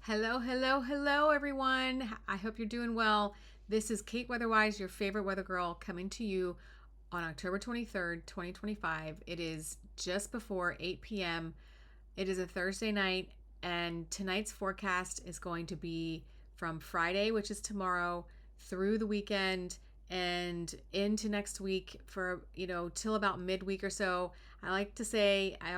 Hello, hello, hello, everyone. I hope you're doing well. This is Kate Weatherwise, your favorite weather girl, coming to you on October 23rd, 2025. It is just before 8 p.m. It is a Thursday night, and tonight's forecast is going to be from Friday, which is tomorrow, through the weekend and into next week for, till about midweek or so. I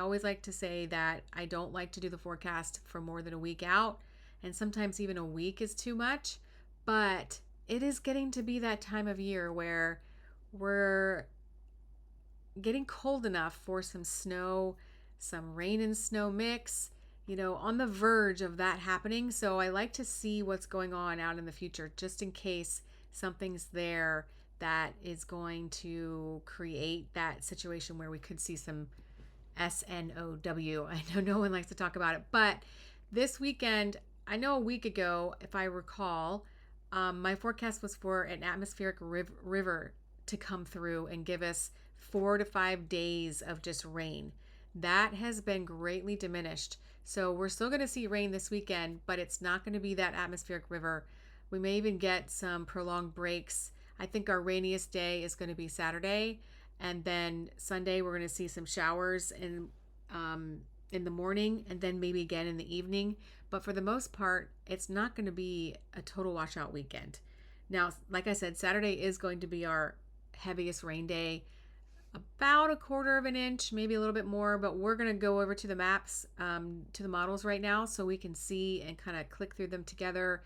always like to say that I don't like to do the forecast for more than a week out, and sometimes even a week is too much. But it is getting to be that time of year where we're getting cold enough for some snow, some rain and snow mix, on the verge of that happening. So I like to see what's going on out in the future just in case something's there that is going to create that situation where we could see some SNOW. I know no one likes to talk about it, but this weekend, I know a week ago, if I recall, my forecast was for an atmospheric river to come through and give us 4 to 5 days of just rain. That has been greatly diminished. So we're still going to see rain this weekend, but it's not going to be that atmospheric river. We may even get some prolonged breaks. I think our rainiest day is going to be Saturday, and then Sunday we're going to see some showers in the morning, and then maybe again in the evening. But for the most part, it's not going to be a total washout weekend. Now, like I said, Saturday is going to be our heaviest rain day, about a quarter of an inch, maybe a little bit more, but we're going to go over to the maps, to the models right now, so we can see and kind of click through them together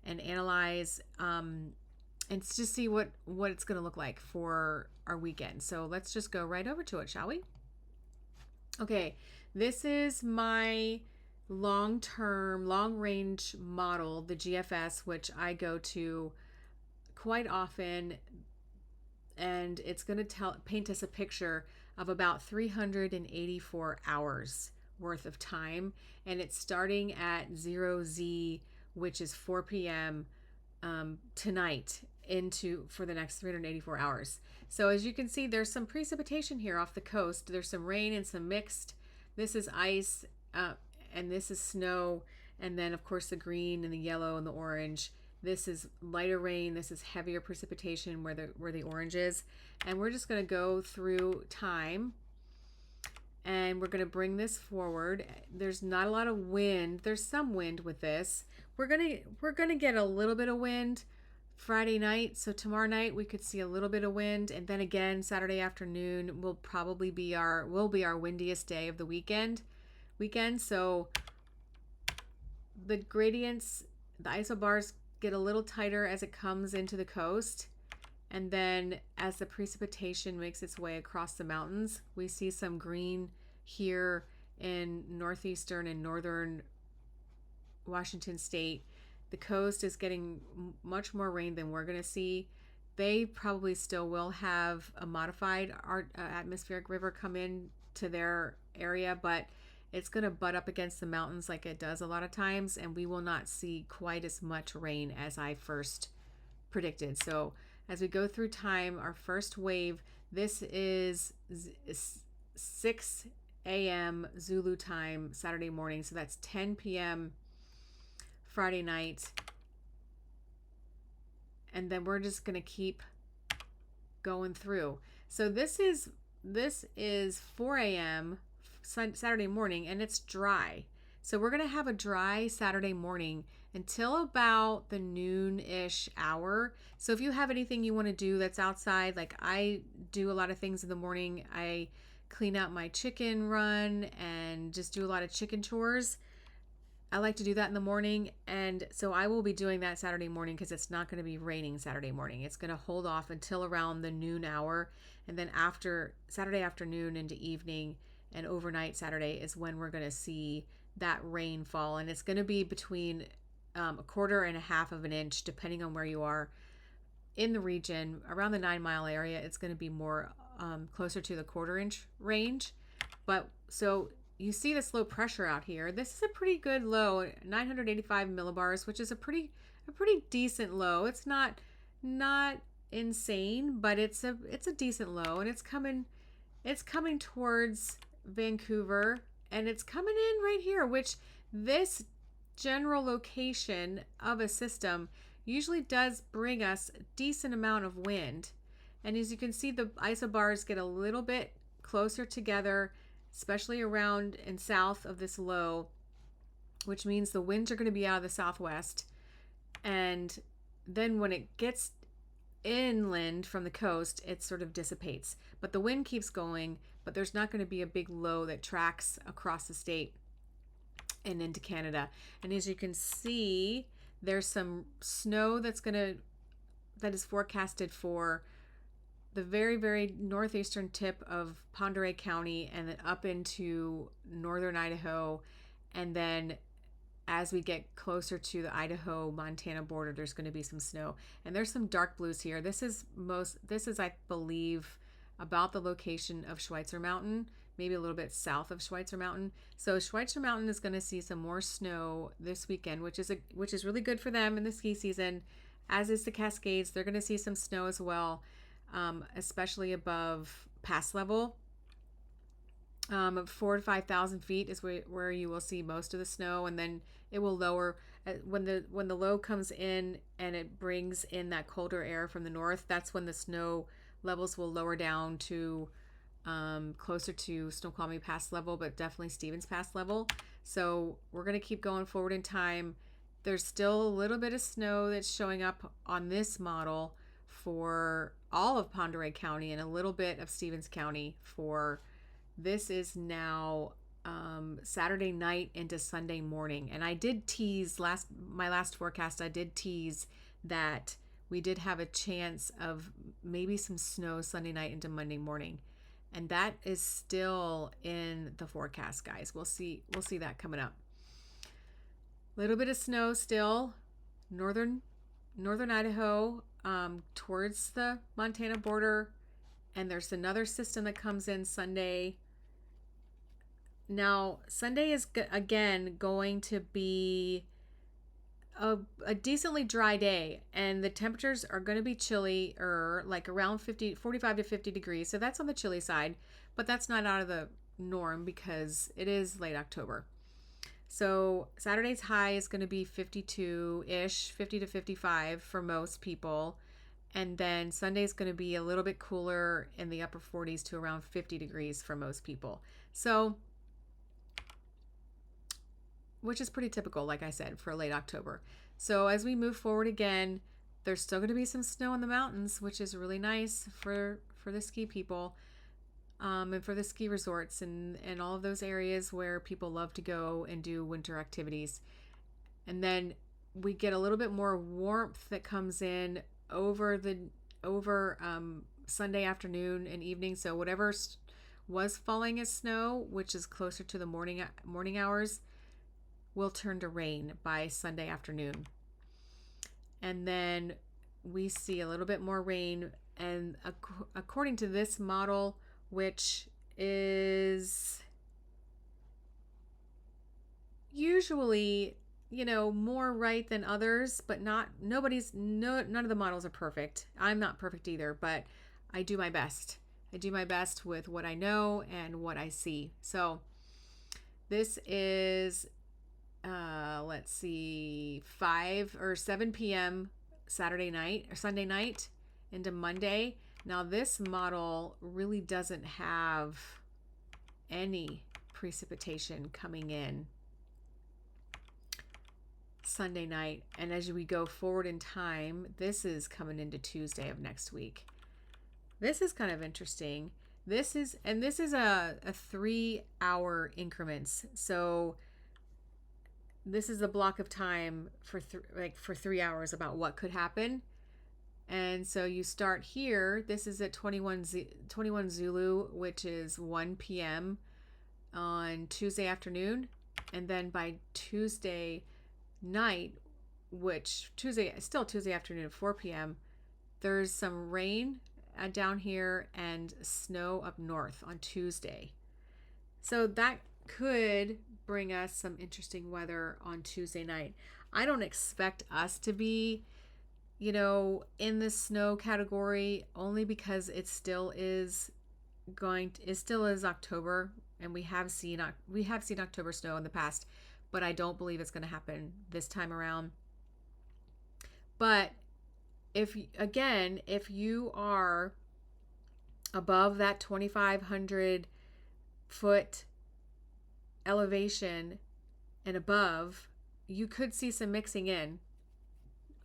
and analyze, and just see what it's going to look like for our weekend. So let's just go right over to it, shall we? Okay, this is my long range model, the GFS, which I go to quite often, and it's going to paint us a picture of about 384 hours worth of time, and it's starting at 0Z, which is 4 p.m. Tonight, into for the next 384 hours. So as you can see, there's some precipitation here off the coast. There's some rain and some mixed. This is ice, and this is snow, and then of course the green and the yellow and the orange. This is lighter rain. This is heavier precipitation where the orange is. And we're just going to go through time, and we're going to bring this forward. There's not a lot of wind. There's some wind with this. We're going to get a little bit of wind Friday night. So tomorrow night we could see a little bit of wind, and then again Saturday afternoon will be our windiest day of the weekend. So the gradients, the isobars get a little tighter as it comes into the coast, and then as the precipitation makes its way across the mountains, we see some green here in northeastern and northern Washington state. The coast is getting much more rain than we're going to see. They probably still will have a modified atmospheric river come in to their area, but it's going to butt up against the mountains like it does a lot of times, and we will not see quite as much rain as I first predicted. So as we go through time, our first wave, this is 6 a.m. Zulu time Saturday morning, so that's 10 p.m. Friday night, and then we're just going to keep going through. So this is 4 a.m. Saturday morning, and it's dry. So we're going to have a dry Saturday morning until about the noon-ish hour. So if you have anything you want to do that's outside, like I do a lot of things in the morning, I clean out my chicken run and just do a lot of chicken chores. I like to do that in the morning, and so I will be doing that Saturday morning because it's not going to be raining Saturday morning. It's going to hold off until around the noon hour, and then after Saturday afternoon into evening and overnight Saturday is when we're going to see that rain fall, and it's going to be between a quarter and a half of an inch depending on where you are in the region. Around the 9 Mile area, it's going to be more closer to the quarter-inch range. But so you see this low pressure out here. This is a pretty good low, 985 millibars, which is a pretty decent low. It's not insane, but it's a decent low, and it's coming towards Vancouver, and it's coming in right here, which this general location of a system usually does bring us a decent amount of wind. And as you can see, the isobars get a little bit closer together, especially around and south of this low, which means the winds are going to be out of the southwest. And then when it gets inland from the coast, it sort of dissipates. But the wind keeps going, but there's not going to be a big low that tracks across the state and into Canada. And as you can see, there's some snow that is forecasted for the very, very northeastern tip of Pend Oreille County and then up into northern Idaho. And then as we get closer to the Idaho-Montana border, there's going to be some snow. And there's some dark blues here. This is, I believe, about the location of Schweitzer Mountain, maybe a little bit south of Schweitzer Mountain. So Schweitzer Mountain is going to see some more snow this weekend, which is really good for them in the ski season, as is the Cascades. They're going to see some snow as well, especially above pass level. 4,000 to 5,000 feet is where you will see most of the snow, and then it will lower when the low comes in and it brings in that colder air from the north. That's when the snow levels will lower down to closer to Snoqualmie Pass level, but definitely Stevens Pass level. So we're going to keep going forward in time. There's still a little bit of snow that's showing up on this model for all of Pend Oreille County and a little bit of Stevens County for this is now Saturday night into Sunday morning. And I did tease my last forecast, I did tease that we did have a chance of maybe some snow Sunday night into Monday morning. And that is still in the forecast, guys. We'll see that coming up. Little bit of snow still, northern Idaho, towards the Montana border. And there's another system that comes in Sunday. Now, Sunday is again going to be a decently dry day, and the temperatures are going to be chilly, or like around 45 to 50 degrees. So that's on the chilly side, but that's not out of the norm because it is late October. So Saturday's high is going to be 52-ish, 50 to 55 for most people. And then Sunday's going to be a little bit cooler in the upper 40s to around 50 degrees for most people. So, which is pretty typical, like I said, for late October. So as we move forward again, there's still going to be some snow in the mountains, which is really nice for the ski people, and for the ski resorts and all of those areas where people love to go and do winter activities. And then we get a little bit more warmth that comes in over Sunday afternoon and evening. So whatever was falling as snow, which is closer to the morning hours, will turn to rain by Sunday afternoon. And then we see a little bit more rain, and according to this model, which is usually, more right than others, but none of the models are perfect. I'm not perfect either, but I do my best. I do my best with what I know and what I see. So this is, let's see, 5 or 7 p.m. Saturday night or Sunday night into Monday. Now this model really doesn't have any precipitation coming in Sunday night, and as we go forward in time, this is coming into Tuesday of next week. This is kind of interesting. This is a 3-hour increments. So this is a block of time for 3 hours about what could happen. And so you start here. This is at 21 Zulu, which is 1 p.m. on Tuesday afternoon, and then by Tuesday night, which still Tuesday afternoon at 4 p.m., there's some rain down here and snow up north on Tuesday. So that could bring us some interesting weather on Tuesday night. I don't expect us to be, in the snow category, only because it still is October, and we have seen October snow in the past. but I don't believe it's going to happen this time around. But if you are above that 2,500 foot elevation and above, you could see some mixing in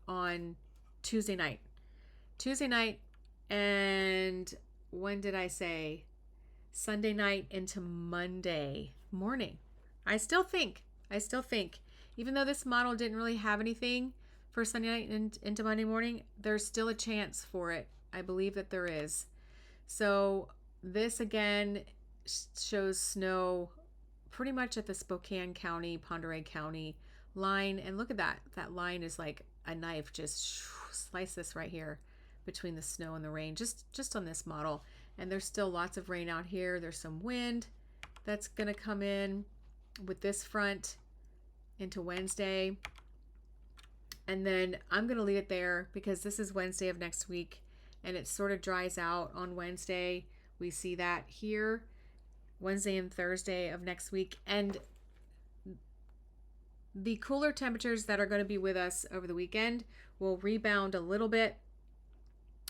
on Tuesday night. And when did I say? Sunday night into Monday morning. I still think, even though this model didn't really have anything for Sunday night into Monday morning, there's still a chance for it. I believe that there is. So this again shows snow pretty much at the Spokane County, Pend Oreille County line. And look at that. That line is like a knife. Just slice this right here between the snow and the rain, just on this model. And there's still lots of rain out here. There's some wind that's going to come in with this front into Wednesday. And then I'm going to leave it there because this is Wednesday of next week and it sort of dries out on Wednesday. We see that here, Wednesday and Thursday of next week. And the cooler temperatures that are going to be with us over the weekend will rebound a little bit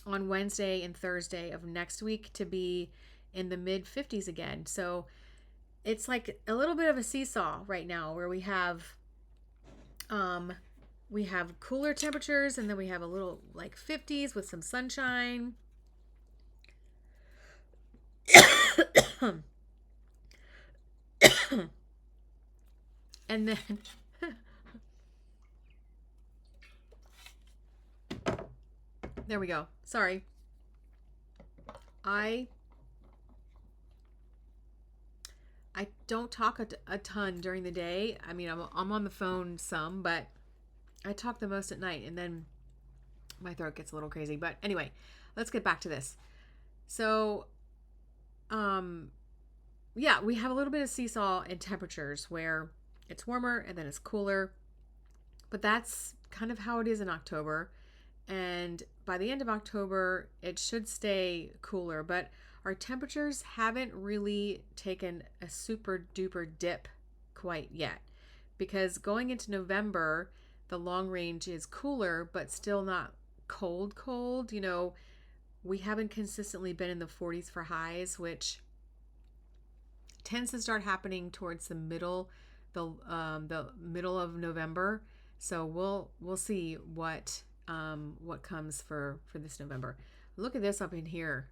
on Wednesday and Thursday of next week to be in the mid 50s again. So it's like a little bit of a seesaw right now where we have cooler temperatures and then we have a little like 50s with some sunshine. And then there we go. Sorry. I don't talk a ton during the day. I mean, I'm on the phone some, but I talk the most at night, and then my throat gets a little crazy. But anyway, let's get back to this. So, yeah, we have a little bit of seesaw in temperatures where it's warmer and then it's cooler. But that's kind of how it is in October. And by the end of October, it should stay cooler, but our temperatures haven't really taken a super duper dip quite yet, because going into November, the long range is cooler, but still not cold. You know, we haven't consistently been in the 40s for highs, which tends to start happening towards the middle of November. So we'll see what comes for this November. Look at this up in here,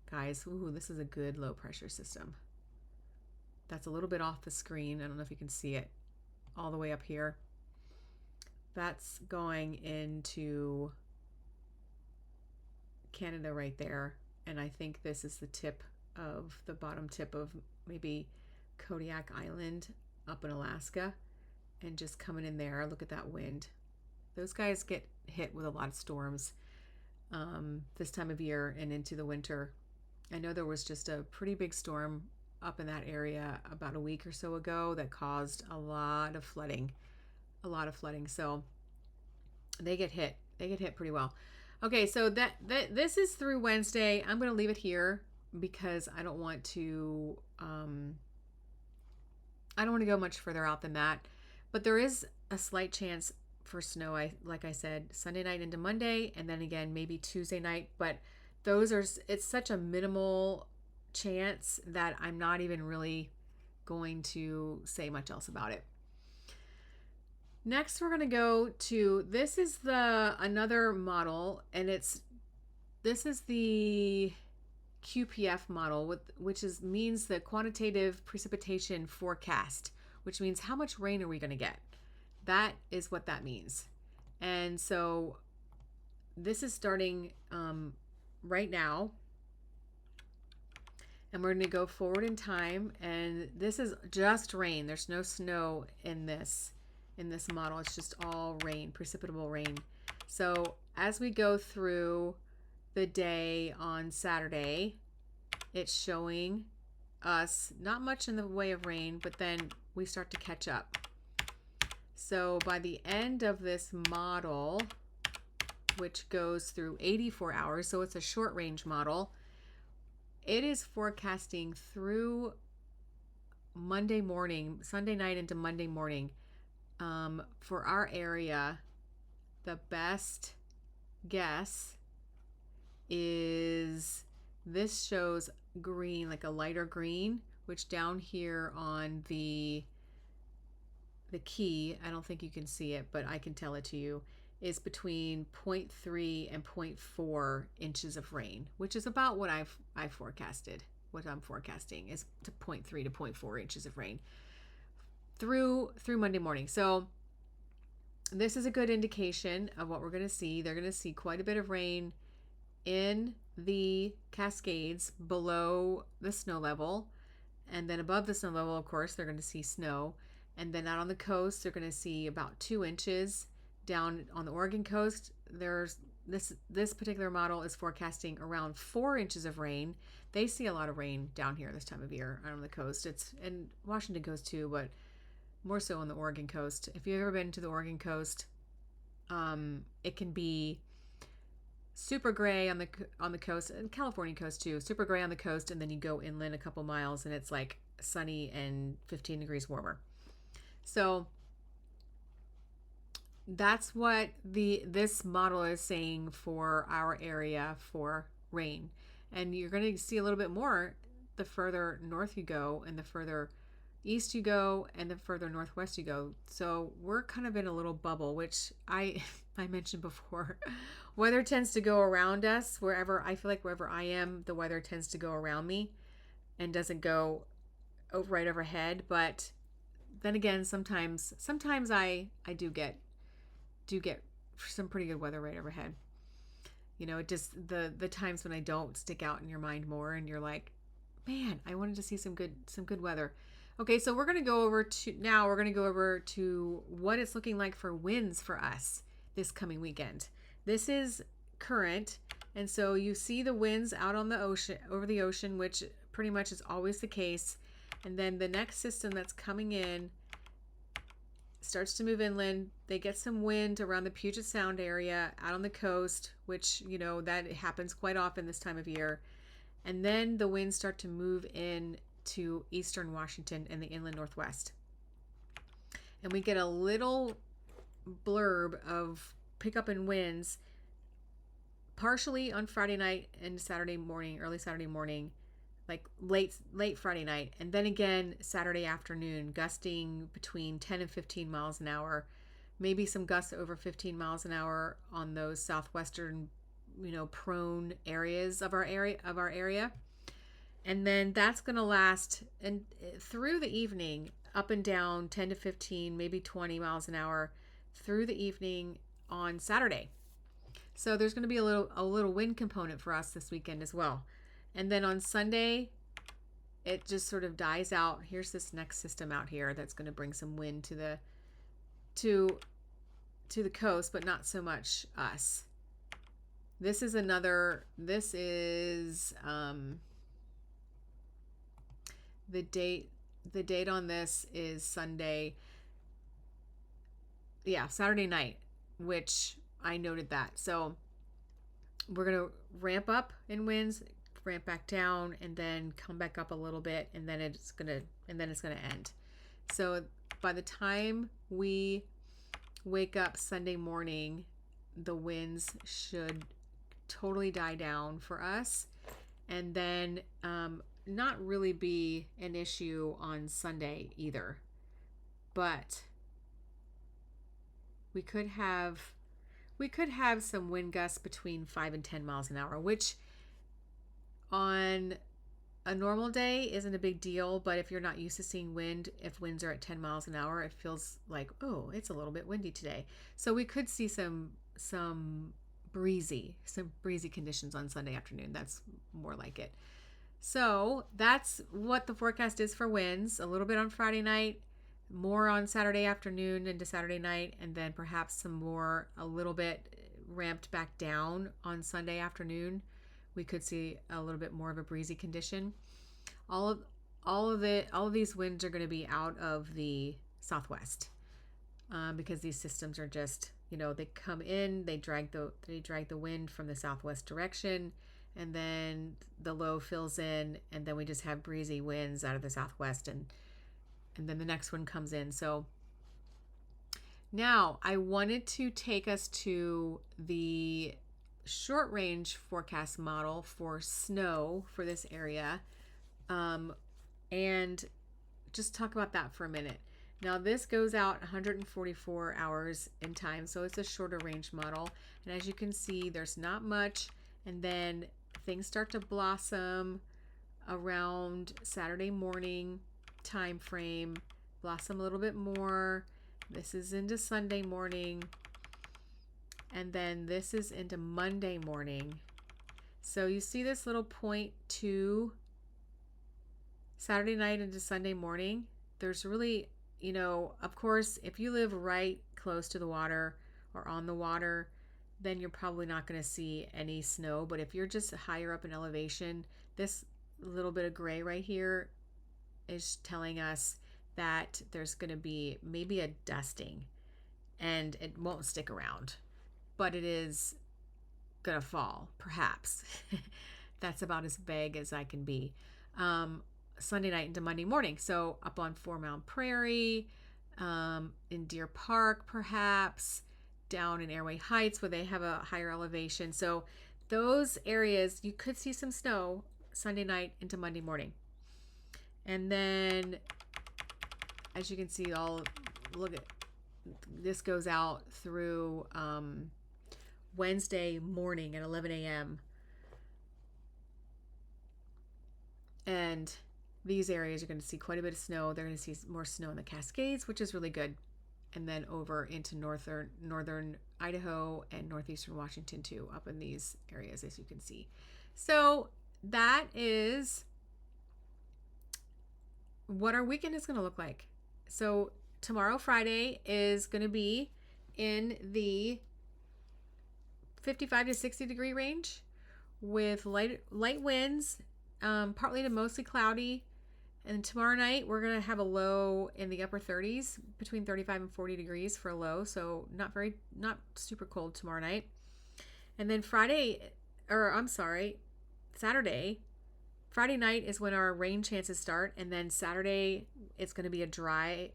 guys. Ooh, this is a good low pressure system. That's a little bit off the screen. I don't know if you can see it all the way up here. That's going into Canada right there. And I think this is the bottom tip of maybe Kodiak Island up in Alaska, and just coming in there. Look at that wind. Those guys get hit with a lot of storms this time of year and into the winter. I know there was just a pretty big storm up in that area about a week or so ago that caused a lot of flooding. So they get hit pretty well. Okay, so that this is through Wednesday. I'm going to leave it here because I don't want to go much further out than that. But there is a slight chance for snow, like I said, Sunday night into Monday, and then again maybe Tuesday night. But it's such a minimal chance that I'm not even really going to say much else about it. Next, we're going to go to, this is another model, and this is the QPF model, which means the quantitative precipitation forecast, which means how much rain are we going to get. That is what that means. And so this is starting right now, and we're going to go forward in time, and this is just rain. There's no snow in this model. It's just all rain, precipitable rain. So as we go through the day on Saturday, it's showing us not much in the way of rain, but then we start to catch up. So by the end of this model, which goes through 84 hours, so it's a short range model, it is forecasting through Monday morning, Sunday night into Monday morning, for our area, the best guess is this shows green, like a lighter green, which down here on the key, I don't think you can see it, but I can tell it to you, is between 0.3 and 0.4 inches of rain, which is about what I've forecasted. What I'm forecasting is to 0.3 to 0.4 inches of rain through Monday morning. So this is a good indication of what we're going to see. They're going to see quite a bit of rain in the Cascades below the snow level. And then above the snow level, of course, they're going to see snow. And then out on the coast, they're going to see about 2 inches. Down on the Oregon coast, there's this particular model is forecasting around 4 inches of rain. They see a lot of rain down here this time of year on the coast. It's in Washington coast too, but more so on the Oregon coast. If you've ever been to the Oregon coast, it can be super gray on the coast, and California coast too. Super gray on the coast, and then you go inland a couple miles, and it's like sunny and 15 degrees warmer. So that's what this model is saying for our area for rain. And you're going to see a little bit more the further north you go, and the further east you go, and the further northwest you go. So we're kind of in a little bubble, which I mentioned before. Weather tends to go around us. Wherever I am, the weather tends to go around me and doesn't go right overhead. But then again, sometimes I do get some pretty good weather right overhead. It just the times when I don't stick out in your mind more, and you're like, man, I wanted to see some good weather. Okay, so we're going to go over to what it's looking like for winds for us this coming weekend. This is current, and so you see the winds out on the ocean, over the ocean, which pretty much is always the case. And then the next system that's coming in starts to move inland. They get some wind around the Puget Sound area out on the coast, which, that happens quite often this time of year. And then the winds start to move in to eastern Washington and the inland Northwest. And we get a little blurb of pickup in winds partially on Friday night and Saturday morning, early Saturday morning, like late Friday night, and then again Saturday afternoon, gusting between 10 and 15 miles an hour, maybe some gusts over 15 miles an hour on those southwestern, prone areas of our area. And then that's going to last and through the evening, up and down 10 to 15, maybe 20 miles an hour through the evening on Saturday. So there's going to be a little wind component for us this weekend as well. And then on Sunday, it just sort of dies out. Here's this next system out here that's going to bring some wind to the coast, but not so much us. This is the date on this is Sunday. Yeah, Saturday night, which I noted that. So we're going to ramp up in winds, ramp back down, and then come back up a little bit, and then it's going to end. So by the time we wake up Sunday morning, the winds should totally die down for us, and then not really be an issue on Sunday either. But we could have some wind gusts between 5 and 10 miles an hour, which on a normal day isn't a big deal. But if you're not used to seeing wind, if winds are at 10 miles an hour, it feels like, oh, it's a little bit windy today. So we could see some breezy conditions on Sunday afternoon. That's more like it. So that's what the forecast is for winds. A little bit on Friday night, more on Saturday afternoon into Saturday night, and then perhaps some more, a little bit ramped back down on Sunday afternoon. We could see a little bit more of a breezy condition. All of these winds are going to be out of the southwest because these systems are just, they come in, they drag the wind from the southwest direction, and then the low fills in, and then we just have breezy winds out of the southwest, and and then the next one comes in. So now I wanted to take us to the short range forecast model for snow for this area, and just talk about that for a minute. Now this goes out 144 hours in time, so it's a shorter range model. And as you can see, there's not much, and then things start to blossom around Saturday morning time frame, blossom a little bit more. This is into Sunday morning, and then this is into Monday morning. So you see this little point to Saturday night into Sunday morning. There's really, of course, if you live right close to the water or on the water, then you're probably not going to see any snow. But if you're just higher up in elevation, this little bit of gray right here is telling us that there's going to be maybe a dusting, and it won't stick around, but it is going to fall, perhaps. That's about as vague as I can be. Sunday night into Monday morning. So up on Four Mile Prairie, in Deer Park, perhaps, down in Airway Heights where they have a higher elevation. So those areas, you could see some snow Sunday night into Monday morning. And then, as you can see, look at this goes out through Wednesday morning at 11 a.m. And these areas are going to see quite a bit of snow. They're going to see more snow in the Cascades, which is really good. And then over into northern Idaho and northeastern Washington too, up in these areas, as you can see. So that is what our weekend is going to look like. So tomorrow, Friday, is going to be in the 55 to 60 degree range with light winds, partly to mostly cloudy. And tomorrow night, we're going to have a low in the upper 30s, between 35 and 40 degrees for a low. So not super cold tomorrow night. And then Saturday. Friday night is when our rain chances start. And then Saturday, it's going to be a dry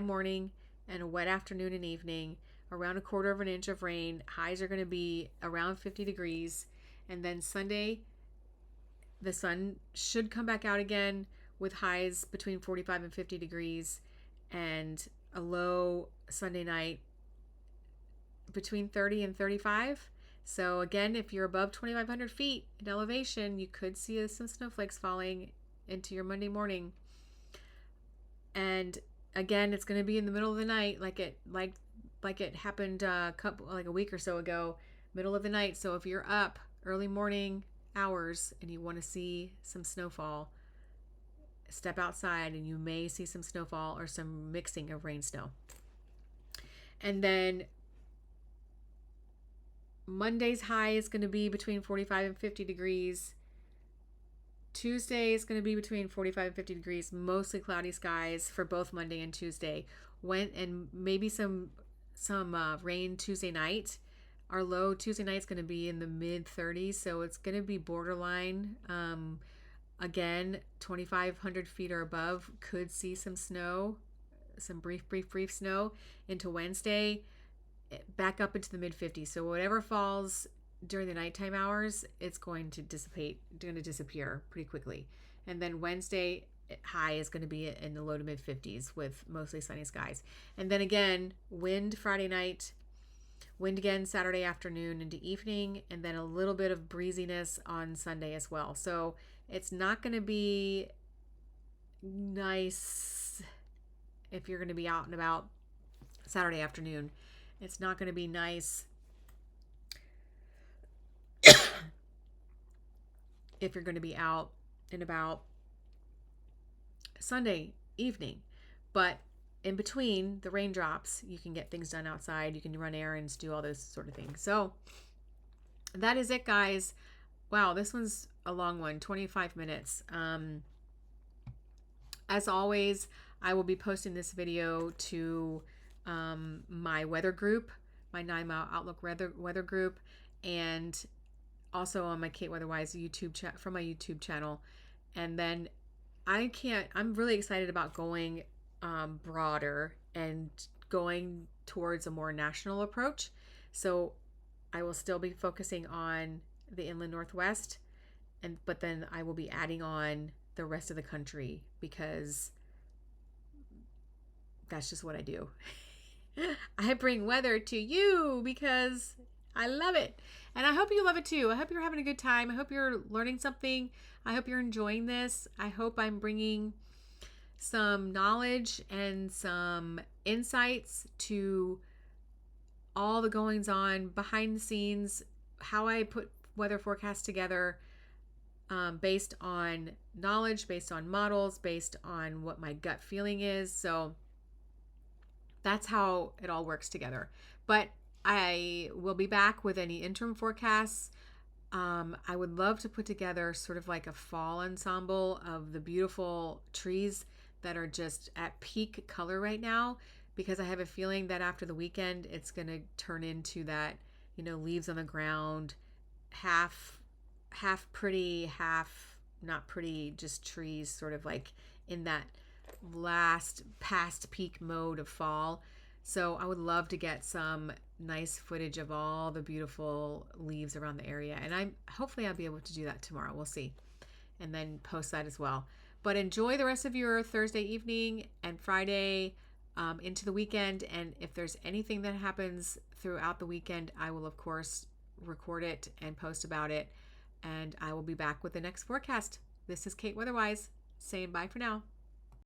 morning and a wet afternoon and evening, around 1/4 inch of rain. Highs are going to be around 50 degrees. And then Sunday, the sun should come back out again, with highs between 45 and 50 degrees, and a low Sunday night between 30 and 35. So again, if you're above 2,500 feet in elevation, you could see some snowflakes falling into your Monday morning. And again, it's going to be in the middle of the night, like it happened a week or so ago, middle of the night. So if you're up early morning hours and you want to see some snowfall, step outside and you may see some snowfall or some mixing of rain snow. And then Monday's high is going to be between 45 and 50 degrees. Tuesday is going to be between 45 and 50 degrees, mostly cloudy skies for both Monday and Tuesday. And maybe some rain Tuesday night. Our low Tuesday night is going to be in the mid 30s, so it's going to be borderline. Again, 2,500 feet or above could see some snow, some brief snow into Wednesday, back up into the mid 50s. So whatever falls during the nighttime hours, it's going to disappear pretty quickly. And then Wednesday high is going to be in the low to mid 50s with mostly sunny skies. And then again, wind Friday night, wind again Saturday afternoon into evening, and then a little bit of breeziness on Sunday as well. So it's not going to be nice if you're going to be out and about Saturday afternoon. It's not going to be nice if you're going to be out and about Sunday evening. But in between the raindrops, you can get things done outside. You can run errands, do all those sort of things. So that is it, guys. Wow, this one's a long one, 25 minutes. As always, I will be posting this video to my weather group, my 9 Mile Outlook weather group, and also on my Kate Weatherwise YouTube chat from my YouTube channel. And then I'm really excited about going broader and going towards a more national approach. So I will still be focusing on the inland Northwest, but then I will be adding on the rest of the country because that's just what I do. I bring weather to you because I love it. And I hope you love it too. I hope you're having a good time. I hope you're learning something. I hope you're enjoying this. I hope I'm bringing some knowledge and some insights to all the goings on behind the scenes, how I put weather forecasts together, based on knowledge, based on models, based on what my gut feeling is. So that's how it all works together. But I will be back with any interim forecasts. I would love to put together sort of like a fall ensemble of the beautiful trees that are just at peak color right now, because I have a feeling that after the weekend, it's going to turn into that, leaves on the ground, half pretty, half not pretty, just trees sort of like in that last past peak mode of fall. So I would love to get some nice footage of all the beautiful leaves around the area. And hopefully I'll be able to do that tomorrow. We'll see. And then post that as well. But enjoy the rest of your Thursday evening and Friday into the weekend. And if there's anything that happens throughout the weekend, I will, of course, record it and post about it. And I will be back with the next forecast. This is Kate Weatherwise saying bye for now.